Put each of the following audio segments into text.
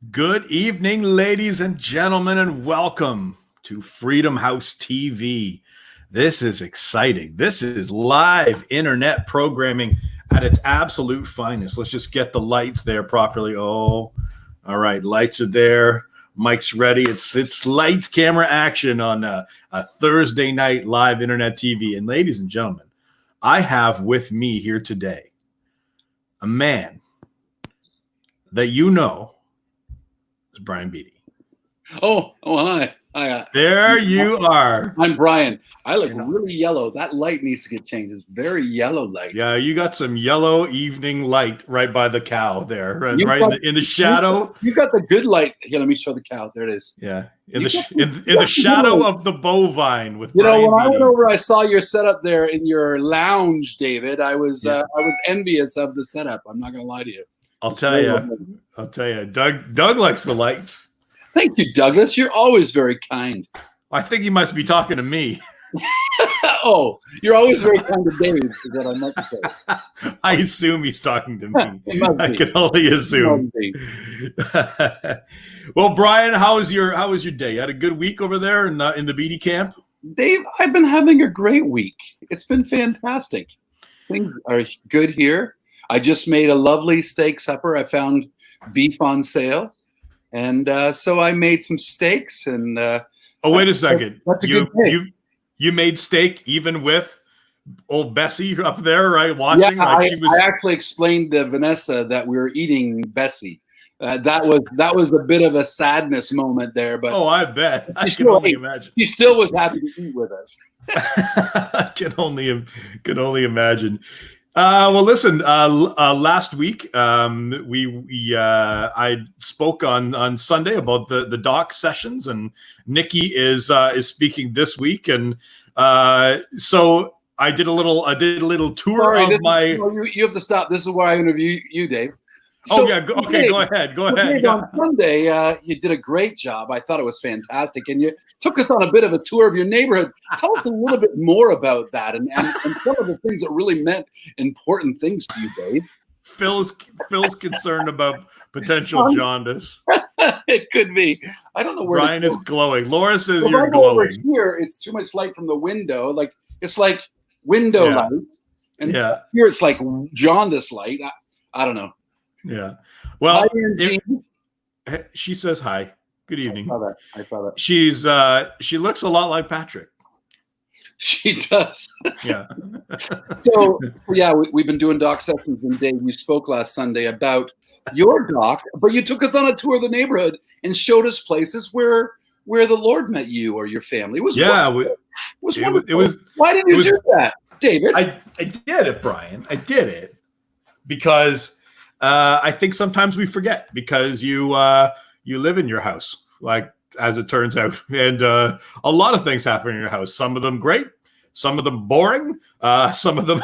Good evening, ladies and gentlemen, and welcome to Freedom House TV. This is exciting. This is live internet programming at its absolute finest. Let's just get the lights there properly. Oh, all right. Lights are there. Mic's ready. It's lights, camera, action on a Thursday night live internet TV. And ladies and gentlemen, I have with me here today a man that you know is Brian Beatty. Hi. There you are. I'm Brian. I look really yellow. That light needs to get changed. It's very yellow light. Yeah, you got some yellow evening light right by the cow there, right in the shadow. You got the good light. Here, let me show the cow. There it is. Yeah, in the shadow of the bovine with. When I went over, I saw your setup there in your lounge, David. I was envious of the setup. I'm not going to lie to you. I'll tell you. Doug likes the lights. Thank you, Douglas. You're always very kind. I think he must be talking to me. Oh, you're always very kind to Dave, is what I meant to say. I assume he's talking to me. I can only assume. Well, Brian, how was your day? You had a good week over there in the Beatty camp? Dave, I've been having a great week. It's been fantastic. Things are good here. I just made a lovely steak supper. I found beef on sale. And so I made some steaks and wait a second. That's a good day. You made steak even with old Bessie up there, right? Watching. Yeah, I actually explained to Vanessa that we were eating Bessie. That was a bit of a sadness moment there, but I bet. I can only imagine. She still was happy to eat with us. I can only imagine. Well, listen. Last week, I spoke on Sunday about the doc sessions, and Nikki is speaking this week, and so I did a little tour of my. You have to stop. This is where I interview you, Dave. So, go ahead. On Sunday, you did a great job. I thought it was fantastic, and you took us on a bit of a tour of your neighborhood. Tell us a little bit more about that, and some of the things that really meant important things to you, Dave. Phil's concerned about potential jaundice. It could be. I don't know where. Brian is glowing. Laura says you're glowing. Over here, it's too much light from the window. It's like window light, and here it's like jaundice light. I don't know. Yeah. Well, hi, she says hi. Good evening. I saw that. She looks a lot like Patrick. She does. Yeah. So we've been doing doc sessions, and Dave, you spoke last Sunday about your doc, but you took us on a tour of the neighborhood and showed us places where the Lord met you or your family. It was wonderful. Why didn't you do that, David? I did it, Brian. I did it because I think sometimes we forget because you live in your house, like as it turns out, and a lot of things happen in your house. Some of them great, some of them boring, some of them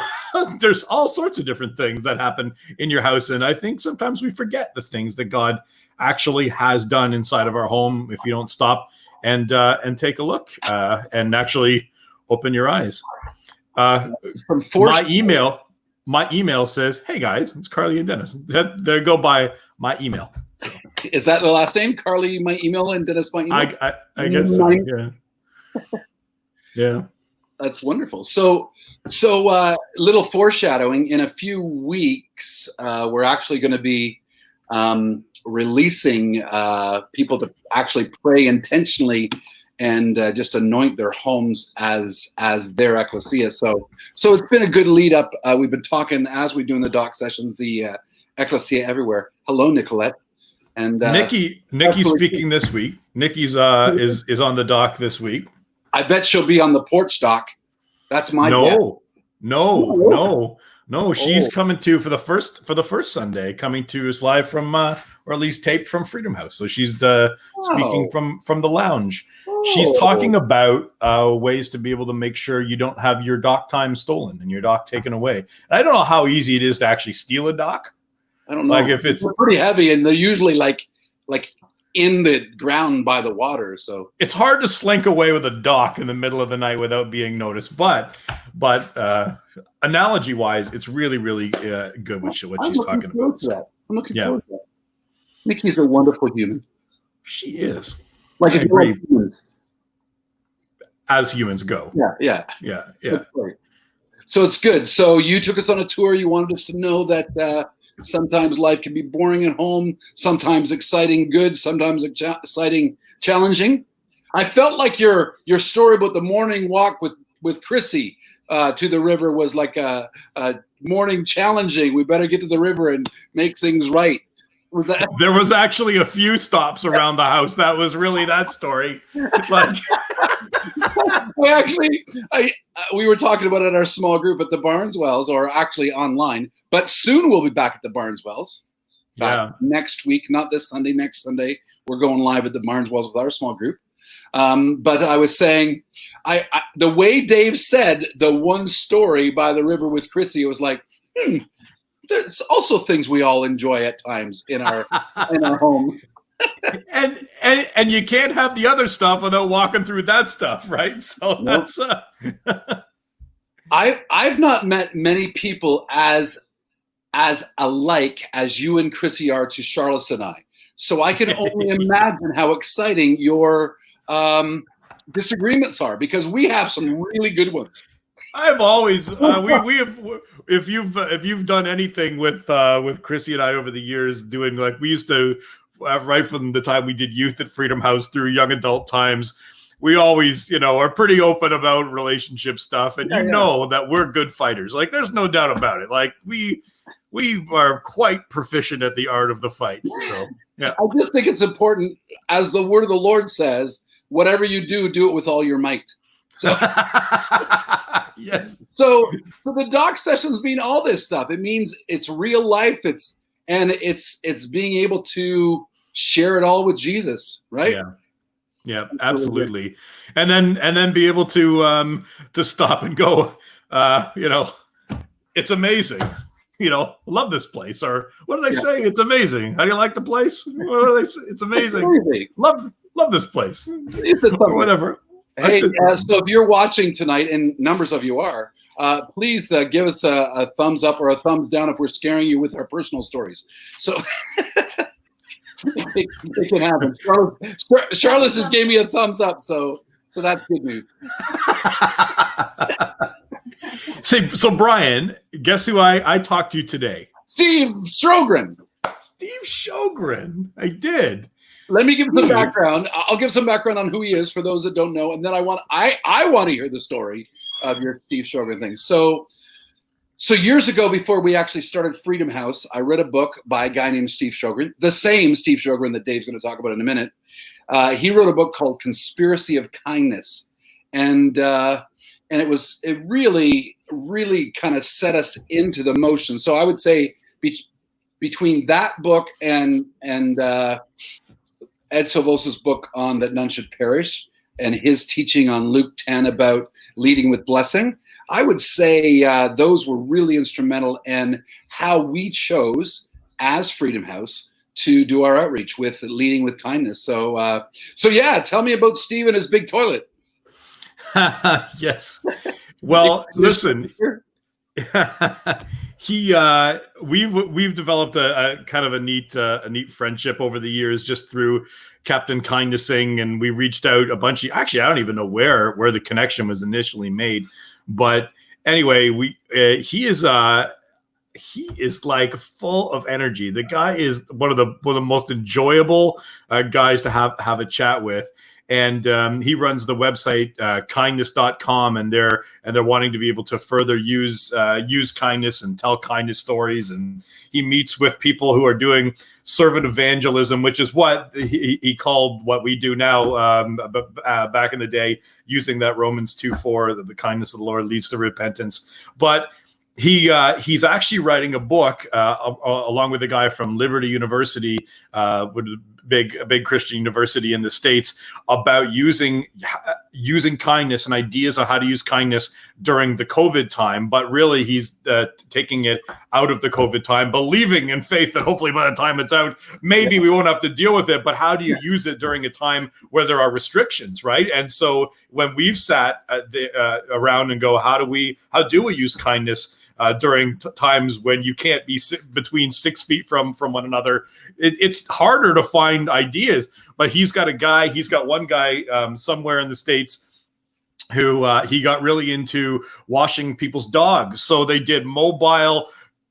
there's all sorts of different things that happen in your house, and I think sometimes we forget the things that God actually has done inside of our home if you don't stop and take a look and actually open your eyes. My email says, "Hey guys, it's Carly and Dennis." There go by my email. So. Is that the last name? Carly, my email, and Dennis, my email. I guess so. Yeah. Yeah. That's wonderful. So little foreshadowing. In a few weeks, we're actually going to be releasing people to actually pray intentionally and just anoint their homes as their ecclesia. So it's been a good lead up. We've been talking as we're doing the doc sessions, the ecclesia everywhere. Hello, Nicolette. And Nikki's speaking this week. Nikki's is on the doc this week. I bet she'll be on the porch doc. That's my guess. No. She's coming to for the first Sunday, coming to us live from or at least taped from Freedom House. So she's speaking from the lounge. She's talking about ways to be able to make sure you don't have your doc time stolen and your doc taken away. And I don't know how easy it is to actually steal a doc. I don't know. Like if it's pretty heavy, and they're usually like in the ground by the water. So it's hard to slink away with a doc in the middle of the night without being noticed. But analogy wise, it's really, really good what she's talking about. I'm looking forward to that. Nikki's a wonderful human. She is. Like I if you like agree. humans. As humans go. Yeah. Yeah. So it's good. So you took us on a tour. You wanted us to know that sometimes life can be boring at home, sometimes exciting, good, sometimes exciting, challenging. I felt like your story about the morning walk with Chrissy to the river was like a morning challenging. We better get to the river and make things right. Was that? There was actually a few stops around the house. That was really that story. Like, we were talking about it at our small group at the Barneswells, or actually online. But soon we'll be back at the Barneswells. Next week, not this Sunday. Next Sunday, we're going live at the Barneswells with our small group. But I was saying, the way Dave said the one story by the river with Chrissy, it was like, there's also things we all enjoy at times in our homes. and you can't have the other stuff without walking through that stuff, right? So nope. That's I've not met many people as alike as you and Chrissy are to Charlotte and I. So I can only imagine how exciting your disagreements are, because we have some really good ones. I've always we have, if you've done anything with Chrissy and I over the years, doing, like, we used to, right from the time we did youth at Freedom House through young adult times, we always, are pretty open about relationship stuff, and know that we're good fighters. Like, there's no doubt about it. Like, we are quite proficient at the art of the fight. So yeah, I just think it's important, as the word of the Lord says, whatever you do, do it with all your might. So yes. So the doc sessions mean all this stuff. It means it's real life. It's being able to share it all with Jesus, right? Yeah, absolutely. And then be able to stop and go, it's amazing. Love this place. Or what do they say? It's amazing. How do you like the place? What do they say? It's amazing. Love this place. Or whatever. Hey, so if you're watching tonight, and numbers of you are, please give us a thumbs up or a thumbs down if we're scaring you with our personal stories. So it can happen. Charlotte just gave me a thumbs up, so that's good news. So Brian, guess who I talked to today? Steve Sjogren. Steve Sjogren. I did. Let me give some background. I'll give some background on who he is for those that don't know, and then I want to hear the story of your Steve Sjogren thing. So years ago, before we actually started Freedom House, I read a book by a guy named Steve Sjogren, the same Steve Sjogren that Dave's going to talk about in a minute. He wrote a book called Conspiracy of Kindness, and it really, really kind of set us into the motion. So I would say between that book and Ed Silvosa's book on That None Should Perish, and his teaching on Luke 10 about leading with blessing, I would say those were really instrumental in how we chose as Freedom House to do our outreach with leading with kindness. So tell me about Steve and his big toilet. Yes. Well, listen. We've developed a kind of a neat friendship over the years, just through Captain Kindnessing, and we reached out a bunch of, actually, I don't even know where the connection was initially made, but anyway, he is like full of energy. The guy is one of the most enjoyable guys to have a chat with. And he runs the website kindness.com, and they're wanting to be able to further use kindness and tell kindness stories. And he meets with people who are doing servant evangelism, which is what he called what we do now. Back in the day, using that Romans 2:4, that the kindness of the Lord leads to repentance. But he's actually writing a book along with a guy from Liberty University, a big Christian university in the States, about using kindness and ideas on how to use kindness during the COVID time. But really, he's taking it out of the COVID time, believing in faith that hopefully by the time it's out, maybe we won't have to deal with it. But how do you use it during a time where there are restrictions, right? And so when we've sat around and go, how do we use kindness during times when you can't be between 6 feet from one another. It's harder to find ideas. But he's got one guy somewhere in the States who he got really into washing people's dogs. So they did mobile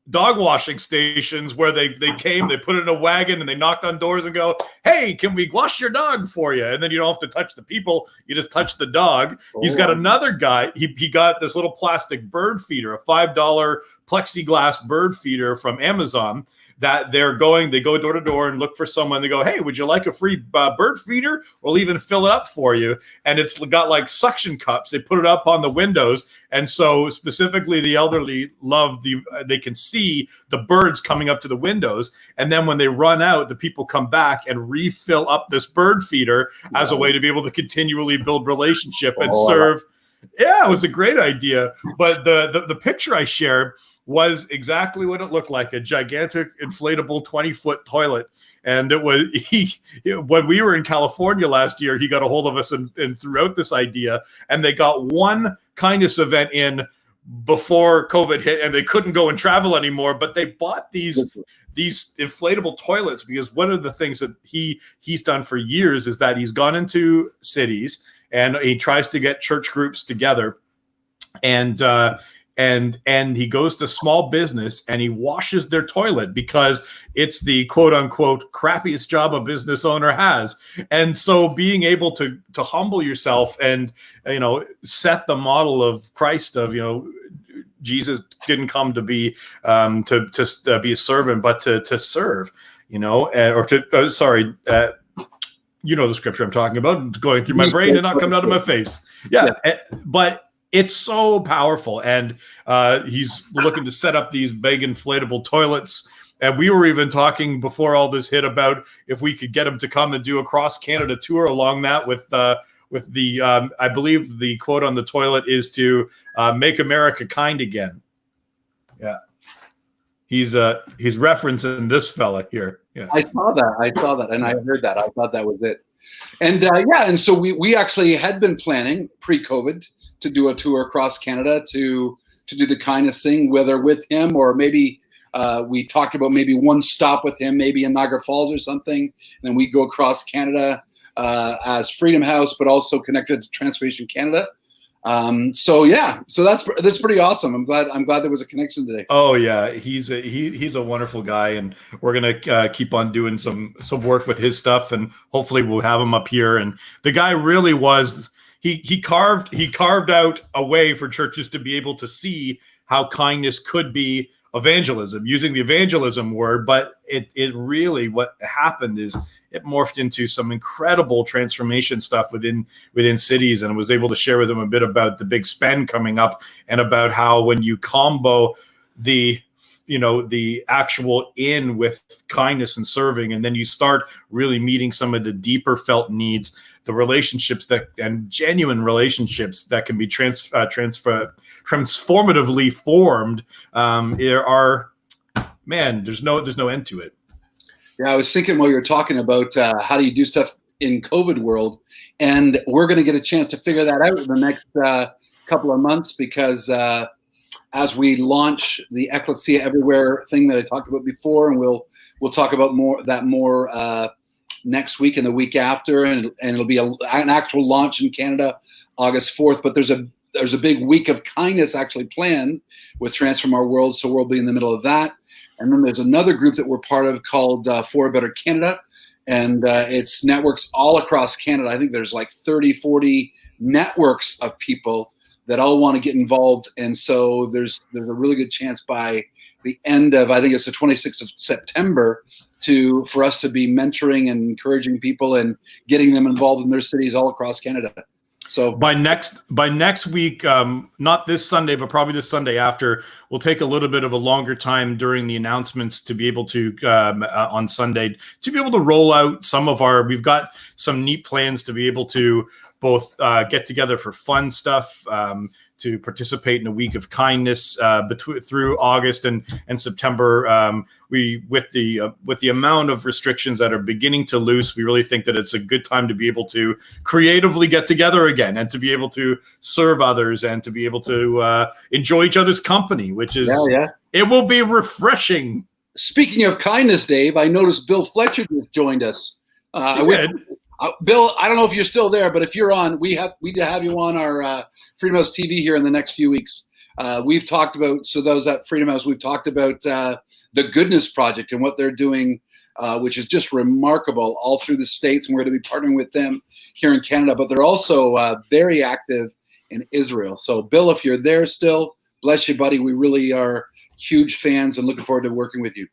dog washing stations where they came, they put it in a wagon, and they knocked on doors and go, "Hey, can we wash your dog for you?" And then you don't have to touch the people, you just touch the dog. He's got another guy, he got this little plastic bird feeder, a $5 plexiglass bird feeder from Amazon, that they go door to door and look for someone. They go, "Hey, would you like a free bird feeder? We'll even fill it up for you." And it's got like suction cups. They put it up on the windows. And so specifically the elderly love they can see the birds coming up to the windows. And then when they run out, the people come back and refill up this bird feeder as a way to be able to continually build relationship and serve. Yeah, it was a great idea. But the picture I shared was exactly what it looked like, a gigantic inflatable 20-foot toilet. And it was when we were in California last year, he got a hold of us and threw out this idea, and they got one kindness event in before COVID hit, and they couldn't go and travel anymore, but they bought these inflatable toilets, because one of the things that he's done for years is that he's gone into cities and he tries to get church groups together, and he goes to small business and he washes their toilet, because it's the quote unquote crappiest job a business owner has. And so being able to humble yourself and, set the model of Christ of, Jesus didn't come to be to be a servant, but to serve, or to sorry. The scripture I'm talking about. It's going through my brain and not coming out of my face. Yeah. But it's so powerful. And he's looking to set up these big inflatable toilets. And we were even talking before all this hit about if we could get him to come and do a cross Canada tour along that with the I believe the quote on the toilet is to make America kind again. Yeah. He's referencing this fella here. Yeah. I saw that, and I heard that. I thought that was it. And and so we actually had been planning pre-COVID to do a tour across Canada to do the kindness thing, whether with him or maybe we talked about maybe one stop with him, maybe in Niagara Falls or something, and then we go across Canada as Freedom House, but also connected to Transformation Canada. So that's pretty awesome. I'm glad there was a connection today. Oh yeah, he's a wonderful guy, and we're gonna keep on doing some work with his stuff, and hopefully we'll have him up here. And the guy really was he carved out a way for churches to be able to see how kindness could be evangelism, using the evangelism word. But it really, what happened is it morphed into some incredible transformation stuff within cities. And I was able to share with them a bit about the big spend coming up, and about how when you combo the actual in with kindness and serving, and then you start really meeting some of the deeper felt needs, the relationships and genuine relationships that can be transformatively formed. There's no end to it. Yeah, I was thinking while you were talking about how do you do stuff in COVID world, and we're going to get a chance to figure that out in the next couple of months, because as we launch the Ecclesia Everywhere thing that I talked about before, and we'll talk about more next week and the week after, and it'll be an actual launch in Canada August 4th. But there's a big week of kindness actually planned with Transform Our World, so we'll be in the middle of that. And then there's another group that we're part of called For a Better Canada, and it's networks all across Canada. I think there's like 30-40 networks of people that all want to get involved, and so there's a really good chance by the end of, I think it's the 26th of September, for us to be mentoring and encouraging people and getting them involved in their cities all across Canada. So by next week, not this Sunday, but probably the Sunday after, we'll take a little bit of a longer time during the announcements to be able to on Sunday to be able to roll out we've got some neat plans to be able to both get together for fun stuff, to participate in a week of kindness through August and September. We with the amount of restrictions that are beginning to loose, we really think that it's a good time to be able to creatively get together again and to be able to serve others and to be able to enjoy each other's company, which is it will be refreshing. Speaking of kindness, Dave, I noticed Bill Fletcher just joined us. Bill, I don't know if you're still there, but if you're on, we have you on our Freedom House TV here in the next few weeks. We've talked about, so those at Freedom House, we've talked about the Goodness Project and what they're doing, which is just remarkable all through the States, and we're going to be partnering with them here in Canada. But they're also very active in Israel. So, Bill, if you're there still, bless you, buddy. We really are huge fans and looking forward to working with you.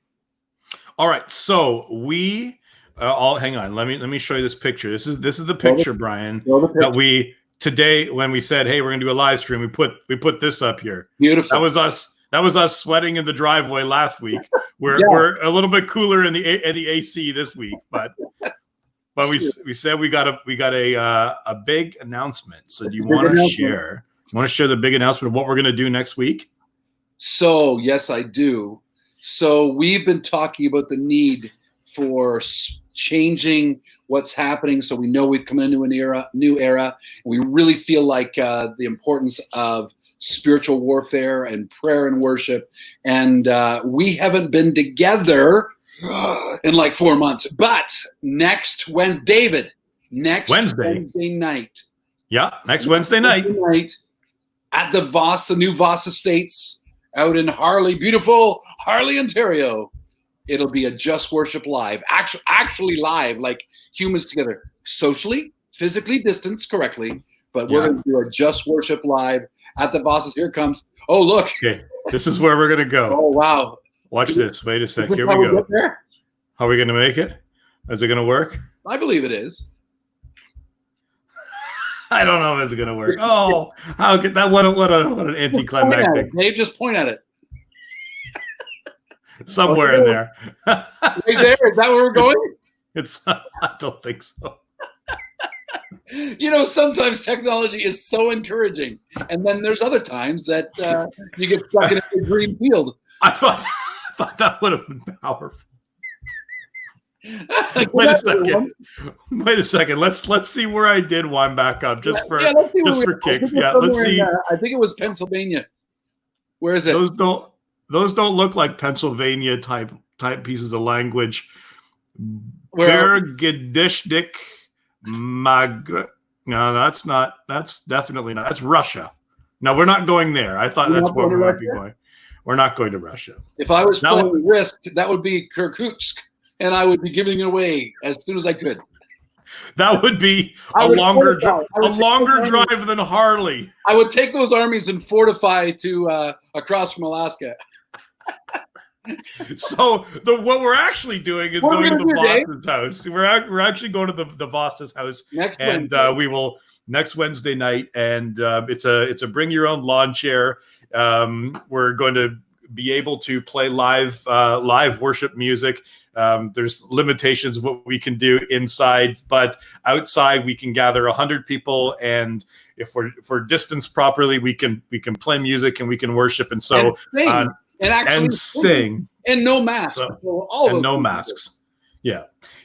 All right, so we. Hang on. Let me show you this picture. This is the picture, Brian, that we today when we said, hey, we're gonna do a live stream. We put this up here. Beautiful. That was us sweating in the driveway last week. We're a little bit cooler in the AC this week, but we said we got a big announcement. So do you want to share? You want to share the big announcement of what we're gonna do next week? So yes, I do. So we've been talking about the need for changing what's happening, so we know we've come into a new era. We really feel like the importance of spiritual warfare and prayer and worship, and we haven't been together in like 4 months. But next Wednesday night, next Wednesday night at the new Voss Estates out in beautiful Harley, Ontario. It'll be a Just Worship live, actually live, like humans together, socially, physically distanced correctly. But we're going to do a Just Worship live at the Vosses. Here it comes. Oh, look. Okay, this is where we're going to go. Oh, wow. Watch this. Wait a sec. Here we go. How are we going to make it? Is it going to work? I believe it is. I don't know if it's going to work. Oh, how could that? What an anticlimactic. Dave, just point at it. Somewhere in there. Right there? Is that where we're going? I don't think so. Sometimes technology is so encouraging, and then there's other times that you get stuck in a green field. I thought that would have been powerful. Wait a second. Let's see where I did wind back up just for kicks. Yeah, let's see. I think it was Pennsylvania. Where is it? Those don't look like Pennsylvania type pieces of language. Bergedishnik Mag. No, that's not. That's definitely not. That's Russia. No, we're not going there. I thought that's where we might be going. We're not going to Russia. If I was playing Risk, that would be Kirkutsk, and I would be giving it away as soon as I could. That would be a longer drive than Harley. I would take those armies and fortify to across from Alaska. So what we're actually doing is going to the Voss's house. We're actually going to the Voss's house we will next Wednesday night, and it's a bring your own lawn chair. We're going to be able to play live worship music. There's limitations of what we can do inside, but outside we can gather 100 people, and if we're distanced properly, we can play music and we can worship and sing and no masks. No masks. Yeah.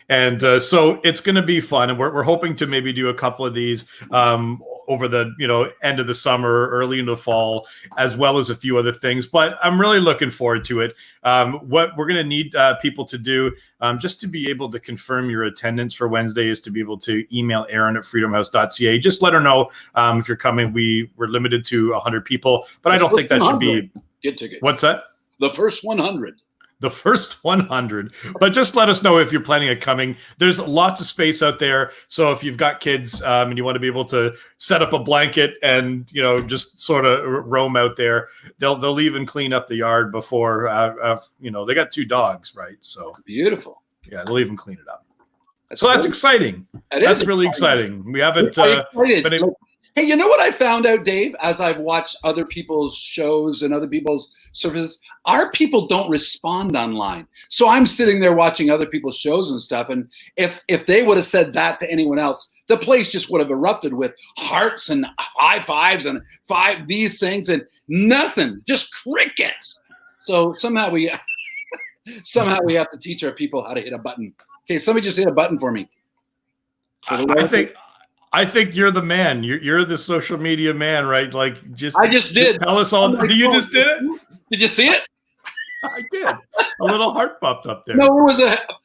And so it's going to be fun, and we're hoping to maybe do a couple of these over the end of the summer, early into fall, as well as a few other things. But I'm really looking forward to it. What we're going to need people to do, just to be able to confirm your attendance for Wednesday, is to be able to email Erin at freedomhouse.ca. Just let her know if you're coming. We're limited to 100 people, but I don't think that should be. Get tickets. What's that? The first 100. The first 100. But just let us know if you're planning on coming. There's lots of space out there. So if you've got kids and you want to be able to set up a blanket and, just sort of roam out there, they'll even clean up the yard before, they got 2 dogs, right? So beautiful. Yeah, they'll even clean it up. That's exciting. That's really exciting. We haven't been able. Hey, you know what I found out, Dave, as I've watched other people's shows and other people's services? Our people don't respond online. So I'm sitting there watching other people's shows and stuff. And if they would have said that to anyone else, the place just would have erupted with hearts and high fives and these things and nothing, just crickets. So somehow we have to teach our people how to hit a button. Okay, somebody just hit a button for me. I think you're the man. You're the social media man, right? Like I just did. Tell us all. You just did it? Did you see it? I did. A little heart popped up there. No,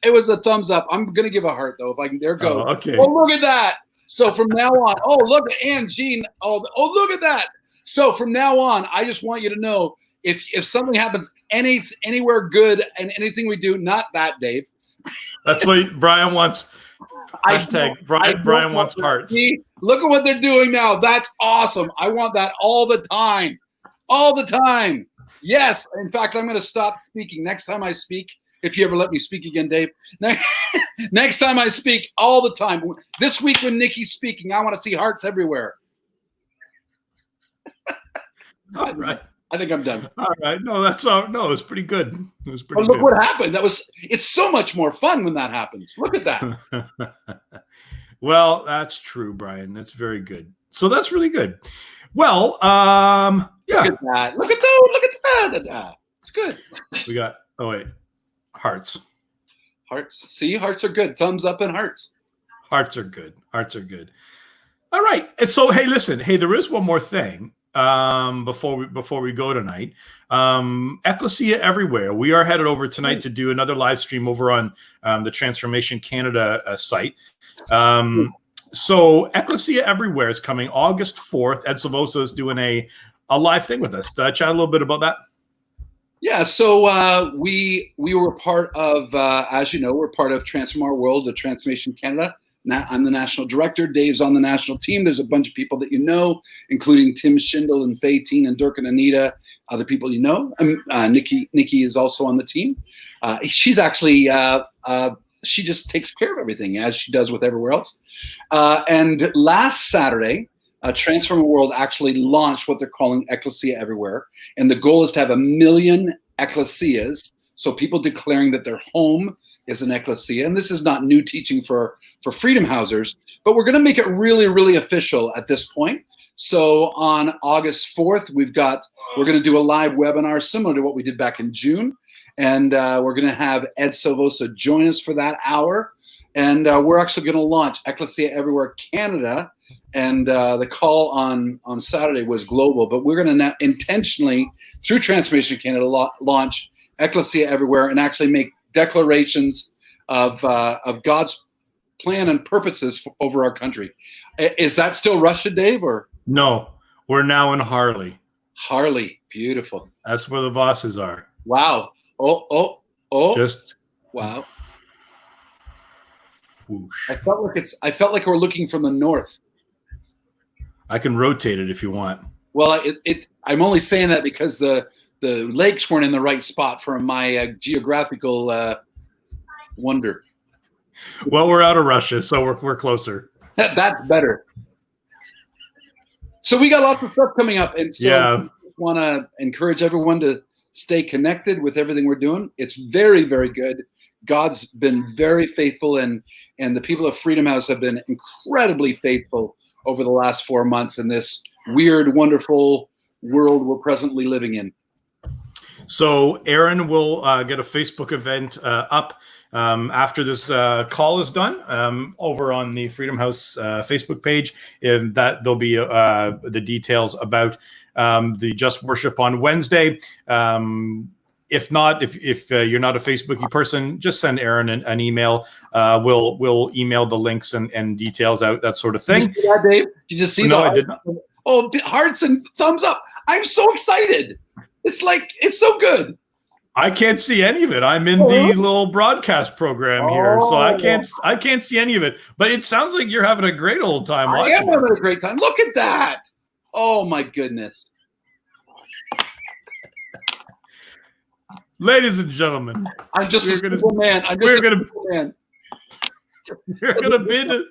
it was a thumbs up. I'm gonna give a heart though if I can. There it goes. Oh, okay. Oh, look at that. So from now on, oh look at Ann Jean. Oh look at that. So from now on, I just want you to know if something happens anywhere good and anything we do, not that, Dave. That's what Brian wants. Hashtag Brian wants hearts. See, look at what they're doing now. That's awesome. I want that all the time. All the time. Yes. In fact, I'm going to stop speaking. Next time I speak, if you ever let me speak again, Dave, next time I speak all the time. This week when Nikki's speaking, I want to see hearts everywhere. All right. I think I'm done. All right. No, that's all. No, it was pretty good. It was pretty look good. What happened. It's so much more fun when that happens. Look at that. Well, that's true, Brian. That's very good. So that's really good. Well, yeah. Look at that. Look at that. It's good. We got, hearts. Hearts. See, hearts are good. Thumbs up and hearts. Hearts are good. Hearts are good. All right. And so, hey, listen. Hey, there is one more thing. Before we go tonight, Ecclesia Everywhere. We are headed over tonight to do another live stream over on the Transformation Canada site. So Ecclesia Everywhere is coming August 4th. Ed Silvosa is doing a live thing with us. Chat a little bit about that. Yeah, so we were part of, as you know, we're part of Transform Our World, the Transformation Canada. I'm the national director. Dave's on the national team. There's a bunch of people that you know, including Tim Schindel and Faye Teen and Dirk and Anita, other people you know. Nikki is also on the team. She's actually, she just takes care of everything as she does with everywhere else. And last Saturday, Transform Our World actually launched what they're calling Ecclesia Everywhere. And the goal is to have 1 million ecclesias, so people declaring that their home is an ecclesia. And this is not new teaching for Freedom Housers, but we're going to make it really, really official at this point. So on August 4th, we're going to do a live webinar similar to what we did back in June. And we're going to have Ed Silvosa join us for that hour. And we're actually going to launch Ecclesia Everywhere Canada. And the call on Saturday was global, but we're going to intentionally, through Transformation Canada, launch Ecclesia Everywhere and actually make declarations of God's plan and purposes over our country. Is that still Russia, Dave? Or no? We're now in Harley. Harley, beautiful. That's where the bosses are. Wow. Oh. Just wow. Whoosh. I felt like we're looking from the north. I can rotate it if you want. Well, I'm only saying that because the lakes weren't in the right spot for my geographical wonder. Well, we're out of Russia, so we're closer. That's better. So we got lots of stuff coming up, and so I want to encourage everyone to stay connected with everything we're doing. It's very, very good. God's been very faithful, and the people of Freedom House have been incredibly faithful over the last 4 months in this weird, wonderful world we're presently living in. So Aaron will get a Facebook event up after this call is done over on the Freedom House Facebook page. And that there'll be the details about the Just Worship on Wednesday. If not, if you're not a Facebooky person, just send Aaron an email. We'll email the links and details out, that sort of thing. Did you see that, Dave? Did you just see No, that? I did not. Oh, hearts and thumbs up. I'm so excited. It's so good. I can't see any of it. I'm in the little broadcast program here, so I can't see any of it. But it sounds like you're having a great old time watching. I am having a great time. Look at that. Oh my goodness. Ladies and gentlemen, I'm just a simple man. We're gonna bid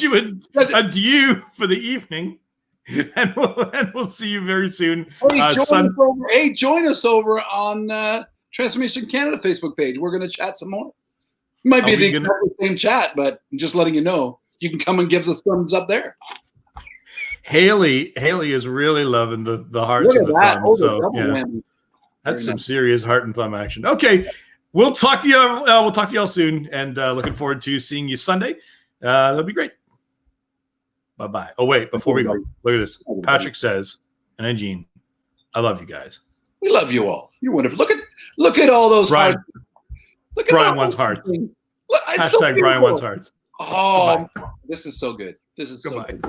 you adieu for the evening, and we'll see you very soon. Join us over on Transformation Canada Facebook page. We're gonna chat some more. It might be the same chat, but I'm just letting you know you can come and give us thumbs up there. Haley is really loving the hearts Look and at the that. thumbs. Oh, the So double yeah, whammy. that's Very some nice. serious heart and thumb action. Okay, we'll talk to you. We'll talk to y'all soon, and looking forward to seeing you Sunday. That'll be great. Bye. Oh wait, before we go, look at this. Patrick says, and then Gene, I love you guys. We love you all. You're wonderful. Look at all those Brian, hearts. Look at Brian all wants those hearts. things. Look, it's so Hashtag Brian beautiful. wants hearts. Oh, this is so good. This is so Goodbye. good.